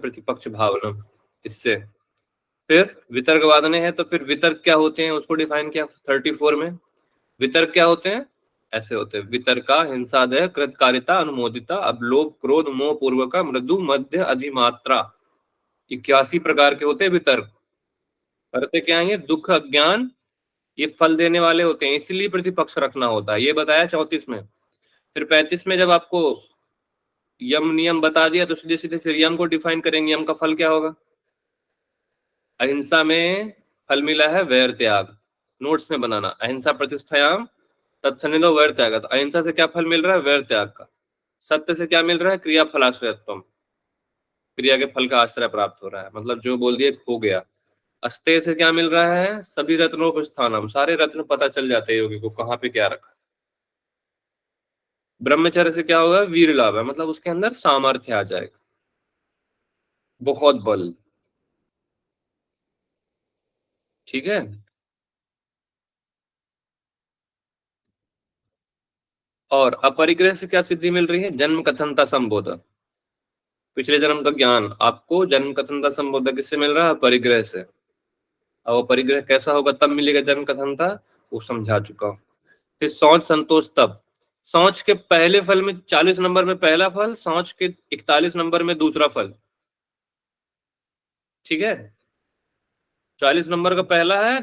प्रतिपक्ष भावना। इससे फिर वितर्कवादने है, तो फिर वितर्क क्या होते हैं उसको डिफाइन किया 34 में। वितर्क क्या होते हैं? ऐसे होते हैं, वितर्का हिंसादय कृतकारिता अनुमोदिता अवलोभ क्रोध मोह पूर्वक मृदु मध्य अधिमात्रा। 81 प्रकार के होते हैं वितर्क। करते क्या है? दुख अज्ञान ये फल देने वाले होते हैं, इसलिए प्रतिपक्ष रखना होता है, ये बताया 34 में। फिर 35 में जब आपको यम नियम बता दिया तो सीधे सीधे फिर यम को डिफाइन करेंगे। यम का फल क्या होगा? अहिंसा में फल मिला है वैर त्याग, नोट्स में बनाना। अहिंसा प्रतिष्ठायाम तत्सन्निधो वैर त्याग। तो अहिंसा से क्या फल मिल रहा है? वैर त्याग का। सत्य से क्या मिल रहा है? क्रिया फलाश्रयत्वम, क्रिया के फल का आश्रय प्राप्त हो रहा है, मतलब जो बोल दिए हो गया। अस्तेय से क्या मिल रहा है? सभी रत्नों पर स्थानम, सारे रत्न पता चल जाते हैं योगी को कहाँ पे क्या रखा। ब्रह्मचर्य से क्या होगा? वीर लाभ है, मतलब उसके अंदर सामर्थ्य आ जाएगा, बहुत बल। ठीक है। और अपरिग्रह से क्या सिद्धि मिल रही है? जन्म कथनता संबोध, पिछले जन्म का ज्ञान आपको जन्म कथनता संबोध किससे मिल रहा है? परिग्रह से। अब वो परिग्रह कैसा होगा तब मिलेगा जन्म कथनता, वो समझा चुका हूं। फिर सोच संतोष तब, सोच के पहले फल में 40 नंबर में पहला फल, सोच के 41 नंबर में दूसरा फल। ठीक है, 40 नंबर का पहला है,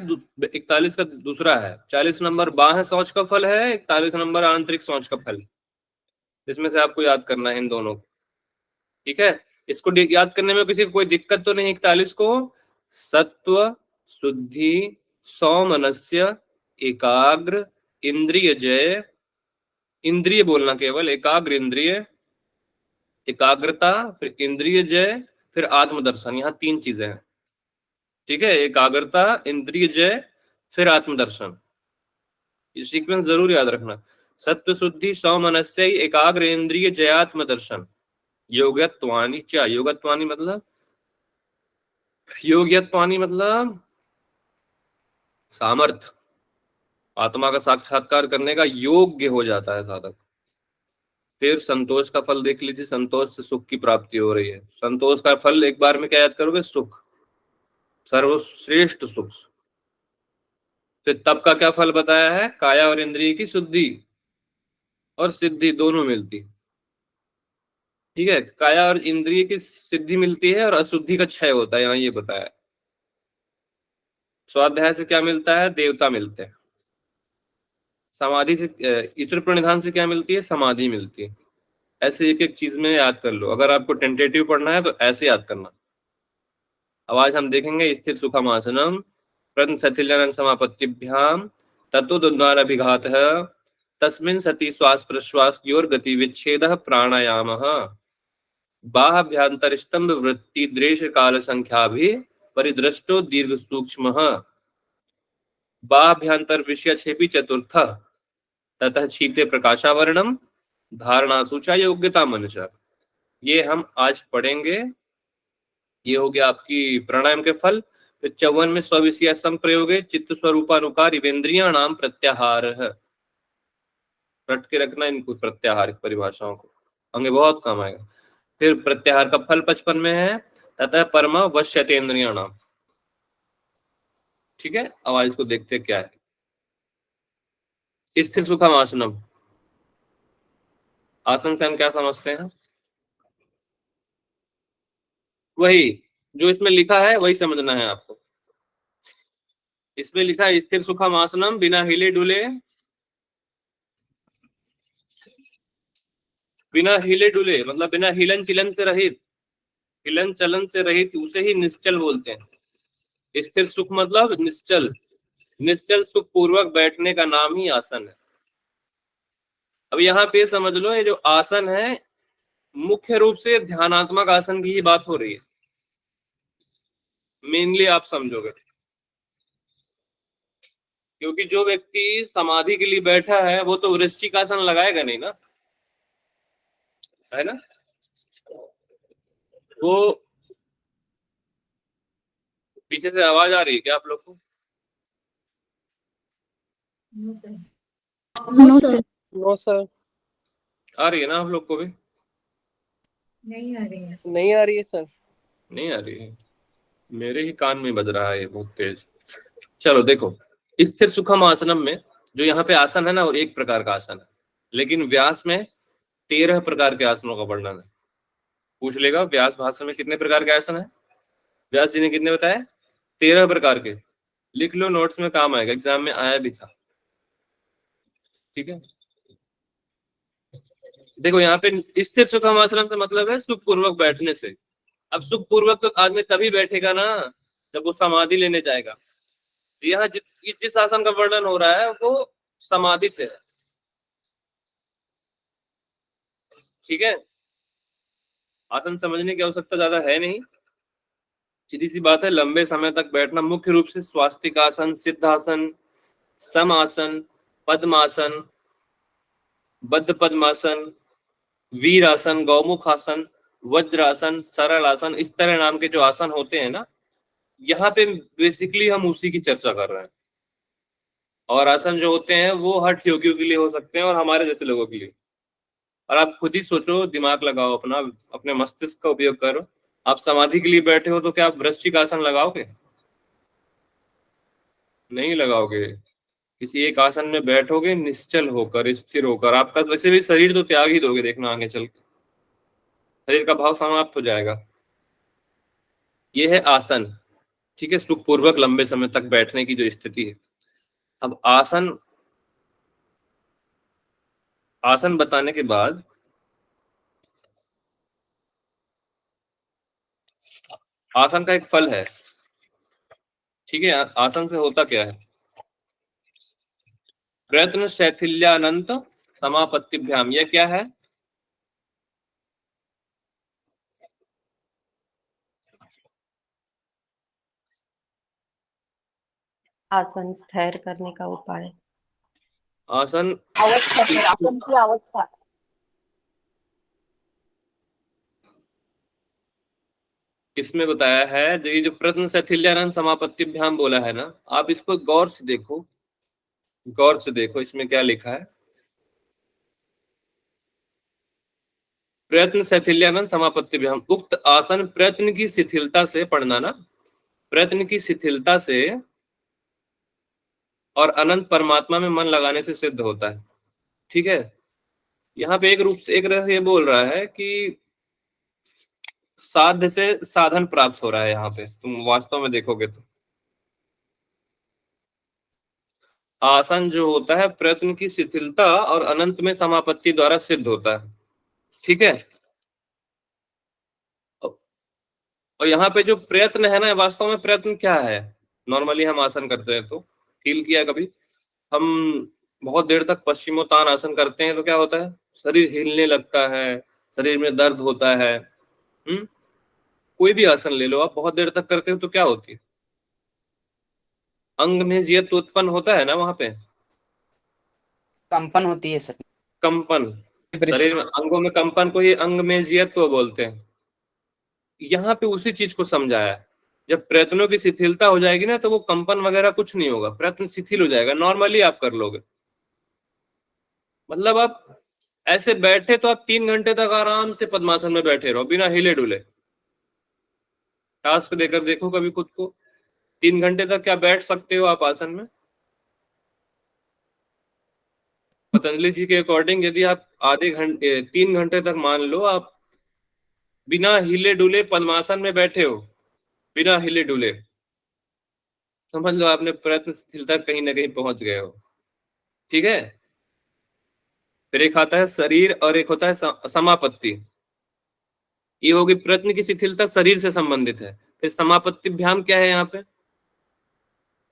41 का दूसरा है। 40 नंबर बाह्य सोच का फल है, 41 नंबर आंतरिक सोच का फल। इसमें से आपको याद करना है इन दोनों को। ठीक है, इसको याद करने में किसी को कोई दिक्कत तो नहीं? 41 को सत्व शुद्धि सौमनस्य एकाग्र इंद्रिय जय, इंद्रिय बोलना केवल, एकाग्र इंद्रिय, एकाग्रता, फिर इंद्रिय जय, फिर आत्मदर्शन। यहाँ 3 चीजें हैं। ठीक है, एकाग्रता, इंद्रिय जय, फिर आत्मदर्शन। ये सीक्वेंस जरूर याद रखना। सत्व शुद्धि सौमनस्य एकाग्र इंद्रिय जयात्म दर्शन। योगत्वानि च, योगत्वानि मतलब, योग्यत्वानि मतलब सामर्थ, आत्मा का साक्षात्कार करने का योग्य हो जाता है साधक। फिर संतोष का फल देख लीजिए, संतोष से सुख की प्राप्ति हो रही है। संतोष का फल एक बार में क्या याद करोगे? सुख, सर्वश्रेष्ठ सुख। फिर तप का क्या फल बताया है? काया और इंद्रिय की शुद्धि और सिद्धि दोनों मिलती। ठीक है, काया और इंद्रिय की सिद्धि मिलती है और अशुद्धि का क्षय होता है, यहाँ ये बताया। स्वाध्याय से क्या मिलता है? देवता मिलते हैं। समाधि से, ईश्वर प्रणिधान से क्या मिलती है? समाधि मिलती है। ऐसे एक एक चीज में याद कर लो। अगर आपको टेंटेटिव पढ़ना है तो ऐसे याद करना। अब आज हम देखेंगे स्थिर सुखम आसनम प्रत्न सथिलन समापत्तिभ्याम तत्वद्वाराभिघात तस्मिन् सति श्वास प्रश्वास योर गति विच्छेद प्राणायाम बाह्यांतरिस्तंभ वृत्ति द्रेश काल संख्या भी परिदृष्टो दीर्घ सूक्ष्म बाह्यांतर विषय छेपी चतुर्थ ततः क्षीते प्रकाशावरणम धारणा सूचा योग्यता मनुष्य। ये हम आज पढ़ेंगे। ये हो गया आपकी प्राणायाम के फल। फिर 54 में स्विषय संप्रयोगे चित्त स्वरूपानुकार इवेंद्रिया नाम प्रत्याहार है। रट के रखना इनको, प्रत्याहार की परिभाषाओं को, हमें बहुत काम आएगा। फिर प्रत्याहार का फल 55 में है तथा परमा वश्यतेन्द्रिया नाम। ठीक है, अब आज इसको देखते क्या है। स्थिर सुखम आसनम, आसन से हम क्या समझते हैं? वही जो इसमें लिखा है वही समझना है आपको। इसमें लिखा है स्थिर सुखम आसनम, बिना हिले डुले, बिना हिले डुले मतलब बिना हिलन चिलन से रहित, हिलन चलन से रहित उसे ही निश्चल बोलते हैं। स्थिर सुख मतलब निश्चल, निश्चल सुख पूर्वक बैठने का नाम ही आसन है। अब यहाँ पे समझ लो, ये जो आसन है मुख्य रूप से ध्यानात्मक आसन की ही बात हो रही है, मेनली आप समझोगे। क्योंकि जो व्यक्ति समाधि के लिए बैठा है वो तो वृश्चिक आसन लगाएगा नहीं ना, है ना? वो पीछे से आवाज आ रही है क्या आप लोग को? No sir. No sir. आ रही है ना आप लोग को भी? नहीं आ रही है। नहीं आ रही है सर। नहीं आ रही है, मेरे ही कान में बज रहा है ये बहुत तेज। चलो देखो, स्थिर सुखम आसनम में जो यहाँ पे आसन है ना, वो एक प्रकार का आसन है, लेकिन व्यास में 13 प्रकार के आसनों का वर्णन है। पूछ लेगा व्यास भाषण में कितने प्रकार के आसन है, व्यास जी ने कितने बताए, 13 प्रकार के। लिख लो, नोट्स में काम आएगा, एग्जाम में आया भी था। ठीक है, देखो यहाँ पे स्थिर सुखम आसन से मतलब है सुखपूर्वक बैठने से। अब सुखपूर्वक तो आदमी तभी बैठेगा ना जब वो समाधि लेने जाएगा। यहाँ जिस आसन का वर्णन हो रहा है वो समाधि से है। ठीक है, आसन समझने की आवश्यकता ज्यादा है नहीं, सीधी सी बात है। लंबे समय तक बैठना, मुख्य रूप से स्वास्तिक आसन, सिद्धासन, सम आसन, पद्मासन, बद्ध पद्मासन, वीर आसन, गौमुख आसन, वज्रासन, सरल आसन, इस तरह नाम के जो आसन होते हैं ना, यहाँ पे बेसिकली हम उसी की चर्चा कर रहे हैं। और आसन जो होते हैं वो हठ योगियों के लिए हो सकते हैं और हमारे जैसे लोगों के लिए। और आप खुद ही सोचो, दिमाग लगाओ अपना, अपने मस्तिष्क का उपयोग करो। आप समाधि के लिए बैठे हो तो क्या आप वृश्चिक आसन लगाओगे? नहीं लगाओगे। किसी एक आसन में बैठोगे निश्चल होकर, स्थिर होकर। आपका वैसे भी शरीर तो त्याग ही दोगे, देखना आगे चल के शरीर का भाव समाप्त हो जाएगा। ये है आसन। ठीक है, सुखपूर्वक लंबे समय तक बैठने की जो स्थिति है। अब आसन, आसन बताने के बाद आसन का एक फल है। ठीक है, आसन से होता क्या है? प्रयत्न शैथिल्यानंत समापत्तिभ्याम, यह क्या है? आसन स्थिर करने का उपाय। आसन आसन की अवस्था। इसमें बताया है, ये जो प्रयत्न शैथिल्यानंत समापत्तिभ्याम बोला है ना, आप इसको गौर से देखो, गौर से देखो इसमें क्या लिखा है। प्रयत्न शैथिल्यानंद समापत्तिभ्याम, उक्त आसन प्रयत्न की शिथिलता से, पढ़ना ना, प्रयत्न की शिथिलता से और अनंत परमात्मा में मन लगाने से सिद्ध होता है। ठीक है, यहाँ पे एक रूप से, एक तरह से ये बोल रहा है कि साध्य से साधन प्राप्त हो रहा है। यहाँ पे तुम वास्तव में देखोगे तो आसन जो होता है प्रयत्न की शिथिलता और अनंत में समापत्ति द्वारा सिद्ध होता है। ठीक है, और यहाँ पे जो प्रयत्न है ना, वास्तव में प्रयत्न क्या है? नॉर्मली हम आसन करते हैं तो फील किया कभी, हम बहुत देर तक पश्चिमोत्तान आसन करते हैं तो क्या होता है? शरीर हिलने लगता है, शरीर में दर्द होता है। कोई भी आसन ले लो आप, बहुत देर तक करते हो तो क्या होती है? अंग में जियत उत्पन्न होता है ना, वहां पे कंपन होती है सर। कंपन, शरीर में अंगों में कंपन को ही अंग में जियत तो बोलते हैं। यहाँ पे उसी चीज को समझाया है। जब प्रयत्नों की शिथिलता हो जाएगी ना, तो वो कंपन वगैरह कुछ नहीं होगा, प्रयत्न शिथिल हो जाएगा, नॉर्मली आप कर लोगे। मतलब आप ऐसे बैठे तो आप 3 घंटे तक आराम से पद्मासन में बैठे रहो बिना हिले डुले। टास्क देकर देखो कभी खुद को, 3 घंटे तक क्या बैठ सकते हो आप आसन में? पतंजलि जी के अकॉर्डिंग यदि आप आधे घंटे 3 घंटे तक मान लो आप बिना हिले डुले पद्मासन में बैठे हो, बिना हिले डुले, समझ लो आपने प्रयत्न शिथिलता कहीं ना कहीं पहुंच गए हो। ठीक है, फिर एक आता है शरीर और एक होता है समापत्ति। ये होगी प्रयत्न की शिथिलता, शरीर से संबंधित है। फिर समापत्तिभ्याम क्या है? यहाँ पे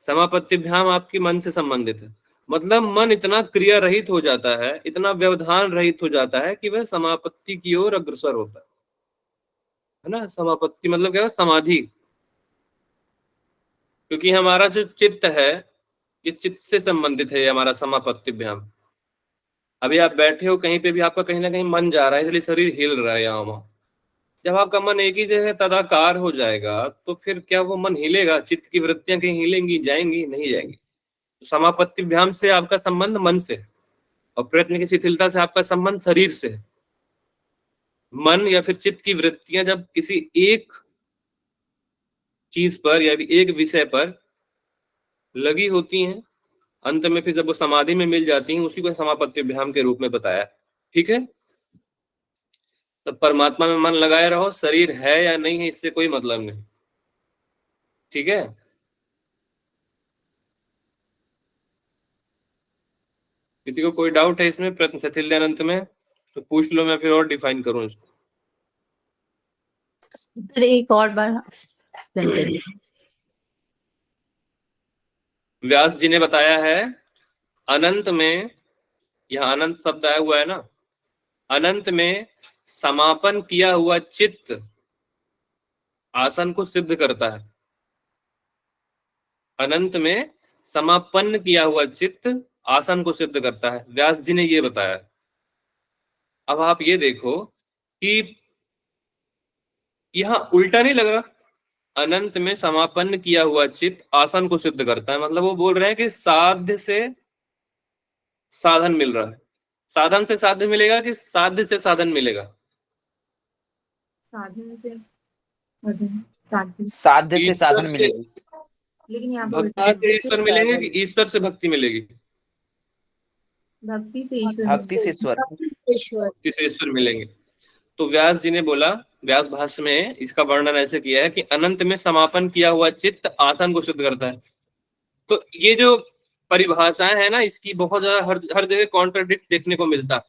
समापत्तिभ्याम आपकी मन से संबंधित है। मतलब मन इतना क्रिया रहित हो जाता है, इतना व्यवधान रहित हो जाता है कि वह समापत्ति की ओर अग्रसर होता है ना। समापत्ति मतलब क्या है? समाधि। क्योंकि हमारा जो चित्त है, ये चित्त से संबंधित है, ये हमारा समापत्तिभ्याम। अभी आप बैठे हो कहीं पे भी, आपका कहीं ना कहीं मन जा रहा है, इसलिए शरीर हिल रहा है यहाँ वहां। जब आपका मन एक ही जगह तदाकार हो जाएगा तो फिर क्या वो मन हिलेगा? चित्त की वृत्तियां कहीं हिलेंगी? जाएंगी? नहीं जाएंगी। तो समापत्तिभ्याम से आपका संबंध मन से, और प्रयत्न की शिथिलता से आपका संबंध शरीर से है। मन या फिर चित्त की वृत्तियां जब किसी एक चीज पर या एक विषय पर लगी होती हैं, अंत में फिर जब वो समाधि में मिल जाती हैं, उसी को समापत्तिभ्याम के रूप में बताया। ठीक है, तो परमात्मा में मन लगाए रहो, शरीर है या नहीं है इससे कोई मतलब नहीं। ठीक है, किसी को कोई डाउट है इसमें प्रश्न शिथिल अनंत में तो पूछ लो, मैं फिर और डिफाइन करूं इसको। सर एक और बार explain करिए। व्यास जी ने बताया है अनंत में, यह अनंत शब्द आया हुआ है ना, अनंत में समापन किया हुआ चित्त आसन को सिद्ध करता है। अनंत में समापन किया हुआ चित्त आसन को सिद्ध करता है, व्यास जी ने ये बताया। अब आप ये देखो कि यहां उल्टा नहीं लग रहा, अनंत में समापन किया हुआ चित्त आसन को सिद्ध करता है, मतलब वो बोल रहे हैं कि साध्य से साधन मिल रहा है। साधन से साध्य मिलेगा कि साध्य से साधन मिलेगा? साधन से साधन साधन साध्य से ईश्वर साधन से मिलेगी। लेकिन यहाँ पे भक्ति उल्टा से ईश्वर मिलेंगे कि ईश्वर से भक्ति मिलेगी? भक्ति से ईश्वर भक्ति से ईश्वर। ईश्वर भक्ति से ईश्वर मिलेंगे। तो व्यास जी ने बोला, व्यास भाष्य में इसका वर्णन ऐसे किया है कि अनंत में समापन किया हुआ चित्त आसन को सिद्ध करता है। तो ये जो परिभाषाएं है ना, इसकी बहुत ज्यादा हर जगह कॉन्ट्राडिक्ट देखने को मिलता है।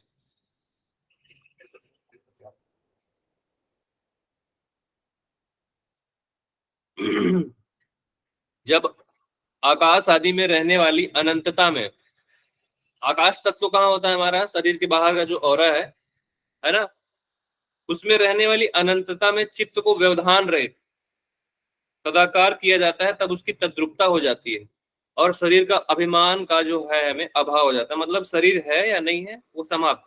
जब आकाश आदि में रहने वाली अनंतता में, आकाश तत्व कहाँ होता है हमारा, शरीर के बाहर का जो ऑरा है ना, उसमें रहने वाली अनंतता में चित्त को व्यवधान रहे तदाकार किया जाता है, तब उसकी तद्रुपता हो जाती है और शरीर का अभिमान का जो है हमें अभाव हो जाता है, मतलब शरीर है या नहीं है वो समाप्त।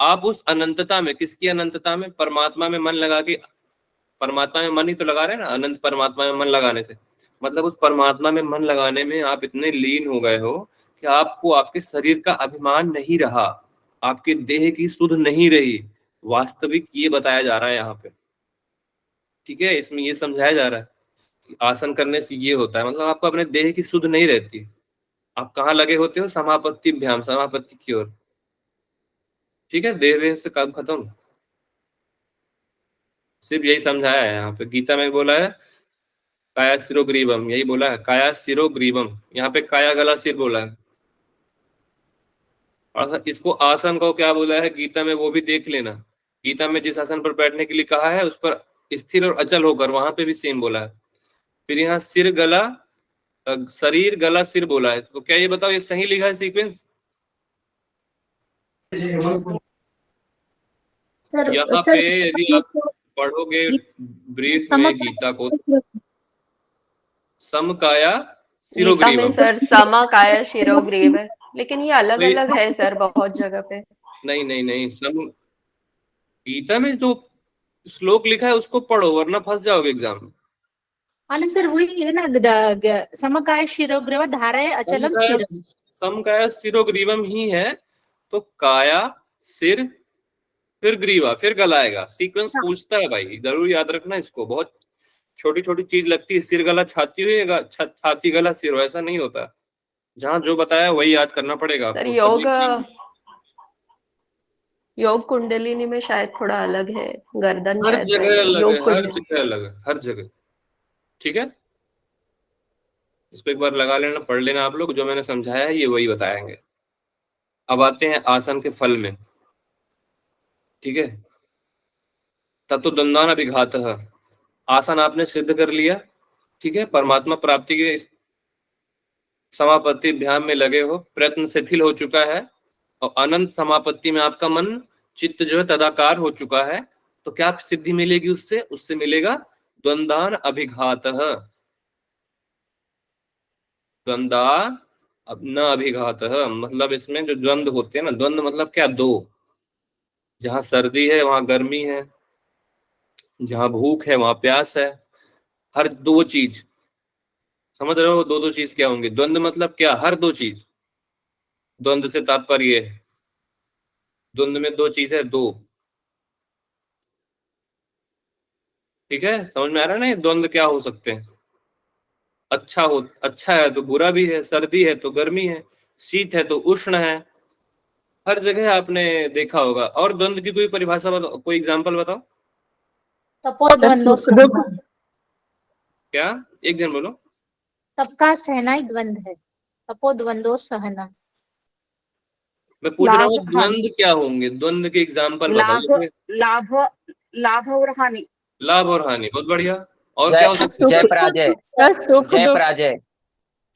आप उस अनंतता में, किसकी अनंतता में, परमात्मा में मन लगा के, परमात्मा में मन ही तो लगा रहे हैं ना, अनंत परमात्मा में मन लगाने से मतलब उस परमात्मा में मन लगाने में आप इतने लीन हो गए हो कि आपको आपके शरीर का अभिमान नहीं रहा, आपके देह की सुध नहीं रही। वास्तविक ये बताया जा रहा है यहाँ पे। ठीक है, इसमें ये समझाया जा रहा है कि आसन करने से ये होता है, मतलब आपको अपने देह की सुध नहीं रहती। आप कहाँ लगे होते हो, समापत्ति भ्याम, समापत्ति की ओर। ठीक है, देह वेह से काम खत्म। सिर्फ यही समझाया है यहाँ पे, गीता में बोला है काया सिरो ग्रीवम, यही बोला है, काया सिरो ग्रीवम। यहाँ पे काया गला सिर बोला है। और इसको आसन को क्या बोला है गीता में वो भी देख लेना। गीता में जिस आसन पर बैठने के लिए कहा है उस पर स्थिर और अचल होकर, वहां पे भी सेम बोला है। फिर यहाँ सिर गला, शरीर गला सिर बोला है। तो क्या ये बताओ ये सही लिखा है सीक्वेंस? सर यहाँ सर पे यदि आप पढ़ोगे ब्रीफ में गीता को, समकाया गीता में शिरोग्रीवम, सर समकाय शिरोग्रीव है, लेकिन ये अलग तो ये अलग है सर बहुत जगह पे। नहीं नहीं नहीं, सम गीता में जो श्लोक लिखा है उसको पढ़ो वरना फंस जाओगे एग्जाम में। हाँ ना सर, वही है ना, समकाय शिरोग्रीव धारय अचलम स्थिर। समकाया शिरोग्रीवम ही है, तो काया सिर फिर ग्रीवा फिर गला आएगा। सीक्वेंस पूछता है भाई, जरूर याद रखना इसको। बहुत छोटी छोटी चीज लगती है, सिर गला छाती हुई, छाती गला सिर हो, ऐसा नहीं होता। जहाँ जो बताया वही याद करना पड़ेगा सर आपको, योग तभी। योग कुंडलिनी में शायद थोड़ा अलग है, गर्दन हर शायद जगह नहीं है, अलग है, योग हर कुंडली। जगह अलग है, हर जगह। ठीक है, इसको एक बार लगा लेना, पढ़ लेना आप लोग, जो मैंने समझाया है ये वही बताएंगे। अब आते हैं आसन के फल में। ठीक है, तत्व दंडान अभिघात, आसन आपने सिद्ध कर लिया। ठीक है, परमात्मा प्राप्ति के समापत्ति ध्यान में लगे हो, प्रयत्न शिथिल हो चुका है और अनंत समापत्ति में आपका मन चित्त जो है तदाकार हो चुका है। तो क्या सिद्धि मिलेगी उससे? उससे मिलेगा द्वंद्वान अभिघात। द्वंद्वा अब न अभिघात, मतलब इसमें जो द्वंद्व होते हैं ना, द्वंद्व मतलब क्या, दो। जहां सर्दी है वहां गर्मी है, जहां भूख है वहां प्यास है, हर दो चीज। समझ रहे हो दो दो चीज क्या होंगे? द्वंद्व मतलब क्या, हर दो चीज। द्वंद्व से तात्पर्य है द्वंद्व में दो चीज है, दो। ठीक है, समझ में आ रहा है ना ये द्वंद्व क्या हो सकते हैं। अच्छा है तो बुरा भी है, सर्दी है तो गर्मी है, शीत है तो उष्ण है, हर जगह आपने देखा होगा। और द्वंद्व की कोई परिभाषा बताओ, कोई एग्जांपल बताओ। तपोद्वंदो सुख दुख सहना, क्या, एक जन बोलो। सबका सहना ही द्वंद्व है, तपोद्वंदो सहना। मैं पूछ रहा हूँ लाभ हानि, द्वंद्व क्या होंगे, द्वंद्व के एग्जाम्पल बताओ। लाभ जैसे लाभ लाभ और हानि, लाभ और हानि, बहुत बढ़िया। और क्या जय हो सकता है? जय पराजय, सुख जय दुख, पराजय,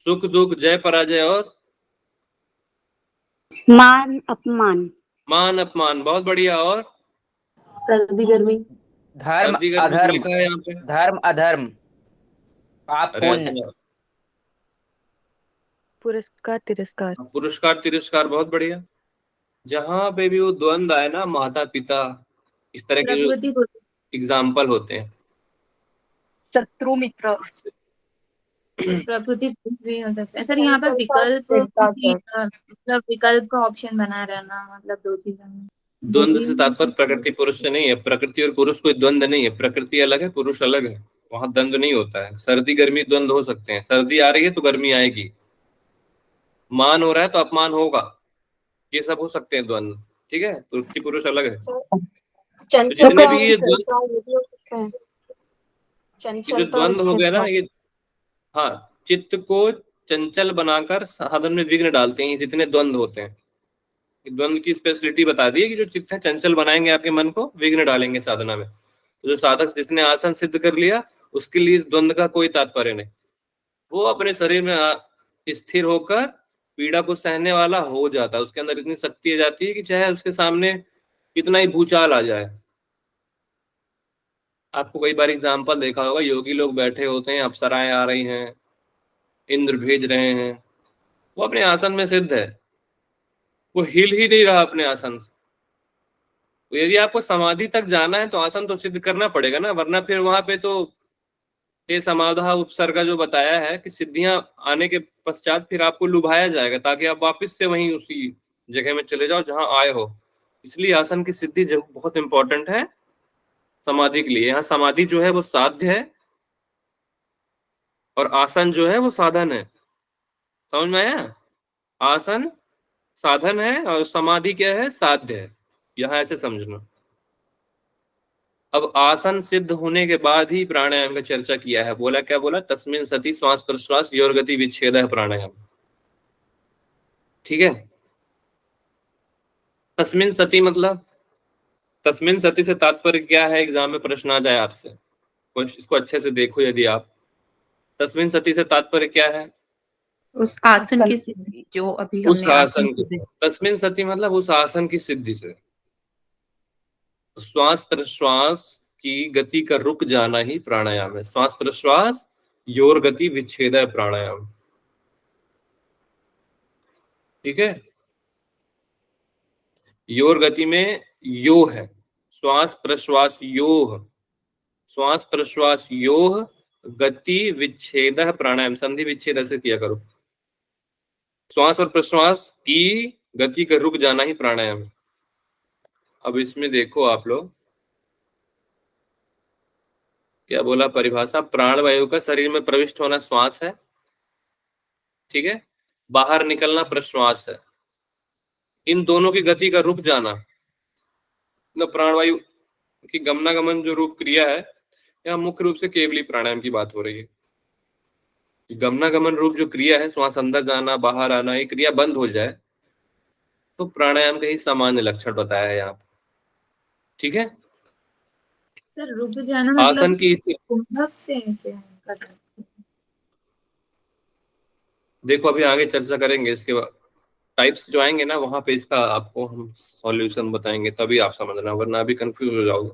सुख दुख, जय पराजय, और मान अपमान, मान अपमान, बहुत बढ़िया। और सर्दी गर्मी, धर्म सर्दी गर्मी तो अधर्म, लिखा है यहाँ पे। धर्म अधर्म, पाप अरे पुण्य। ऐसा, पुरस्कार तिरस्कार, पुरस्कार तिरस्कार, बहुत बढ़िया। जहां पे भी वो द्वंद्व आए ना, माता पिता, इस तरह के जो प्रकृति एग्जाम्पल होते हैं। शत्रु मित्र, प्रकृति भी हो सकता है सर। यहाँ पे विकल्प की, मतलब विकल्प का ऑप्शन बना रहना, मतलब दो चीजों में द्वंद्व से तात्पर्य प्रकृति पुरुष से नहीं है। प्रकृति और पुरुष कोई द्वंद्व नहीं है, प्रकृति अलग है, पुरुष अलग है, वहां द्वंद्व नहीं होता है। सर्दी गर्मी द्वंद्व हो सकते हैं, सर्दी आ रही है तो गर्मी आएगी, मान हो रहा है तो अपमान होगा, ये सब हो सकते हैं द्वंद्व। ठीक है, प्रकृति पुरुष अलग है। तो जितने भी ये द्वंद्व, ये जो द्वंद्व हो गया ना ये, हाँ, चित्त को चंचल बनाकर साधन में विघ्न डालते हैं, ये जितने द्वंद्व होते हैं। द्वंद्व की स्पेशलिटी बता दी है कि जो चित्त है चंचल बनाएंगे, आपके मन को विघ्न डालेंगे साधना में। तो जो साधक जिसने आसन सिद्ध कर लिया, उसके लिए इस द्वंद्व का कोई तात्पर्य नहीं। वो अपने शरीर में स्थिर होकर पीड़ा को सहने वाला हो जाता है। उसके अंदर इतनी शक्ति आ जाती है कि चाहे उसके सामने कितना ही भूचाल आ जाए। आपको कई बार एग्जाम्पल देखा होगा, योगी लोग बैठे होते हैं, अप्सराएं आ रही हैं, इंद्र भेज रहे हैं, वो अपने आसन में सिद्ध है, वो हिल ही नहीं रहा अपने आसन से। तो यदि आपको समाधि तक जाना है तो आसन तो सिद्ध करना पड़ेगा ना, वरना फिर वहां पे तो ये समाधा उपसर्ग जो बताया है कि सिद्धियां आने के पश्चात फिर आपको लुभाया जाएगा, ताकि आप वापस से वहीं उसी जगह में चले जाओ जहां आए हो। इसलिए आसन की सिद्धि जो बहुत इंपॉर्टेंट है समाधि के लिए। यहाँ समाधि जो है वो साध्य है, और आसन जो है वो साधन है। समझ में आया? आसन साधन है और समाधि क्या है, साध्य है। यहाँ ऐसे समझना। अब आसन सिद्ध होने के बाद ही प्राणायाम का चर्चा किया है। बोला क्या बोला, तस्मिन सति श्वास प्रश्वास योर गति विच्छेद है प्राणायाम। ठीक है, तस्मिन सति मतलब, तस्मिन सति से तात्पर्य क्या है, एग्जाम में प्रश्न आ जाए आपसे, इसको अच्छे से देखो। यदि आप, तस्मिन सति से तात्पर्य क्या है, उस आसन की सिद्धि जो अभी उस हमने आसन आसन की, से तस्मिन सति मतलब उस आसन की सिद्धि से। श्वास प्रश्वास की गति का रुक जाना ही प्राणायाम है। श्वास प्रश्वास योर गति विच्छेद है प्राणायाम। ठीक है, योर गति में यो है, श्वास प्रश्वास योह, श्वास प्रश्वास योह गति विच्छेद प्राणायाम। संधि विच्छेद ऐसे किया करो। श्वास और प्रश्वास की गति का रुक जाना ही प्राणायाम। अब इसमें देखो आप लोग क्या बोला परिभाषा, प्राणवायु का शरीर में प्रविष्ट होना श्वास है, ठीक है, बाहर निकलना प्रश्वास है। इन दोनों की गति का रुक जाना, मतलब प्राणवायु की गमनागमन जो रूप क्रिया है, यहाँ मुख्य रूप से केवली प्राणायाम की बात हो रही है। गमनागमन रूप जो क्रिया है, श्वास अंदर जाना बाहर आना, ये क्रिया बंद हो जाए तो प्राणायाम का ही सामान्य लक्षण बताया है यहाँ। ठीक है, सर रुक जाना आसन मतलब की स्थिति कुंभक से क्या करना? देखो अभी आगे चर्चा करेंगे, इसके बाद टाइप्स जो आएंगे ना वहां पे इसका आपको हम सॉल्यूशन बताएंगे, तभी आप समझना, वरना अभी कंफ्यूज हो जाओगे।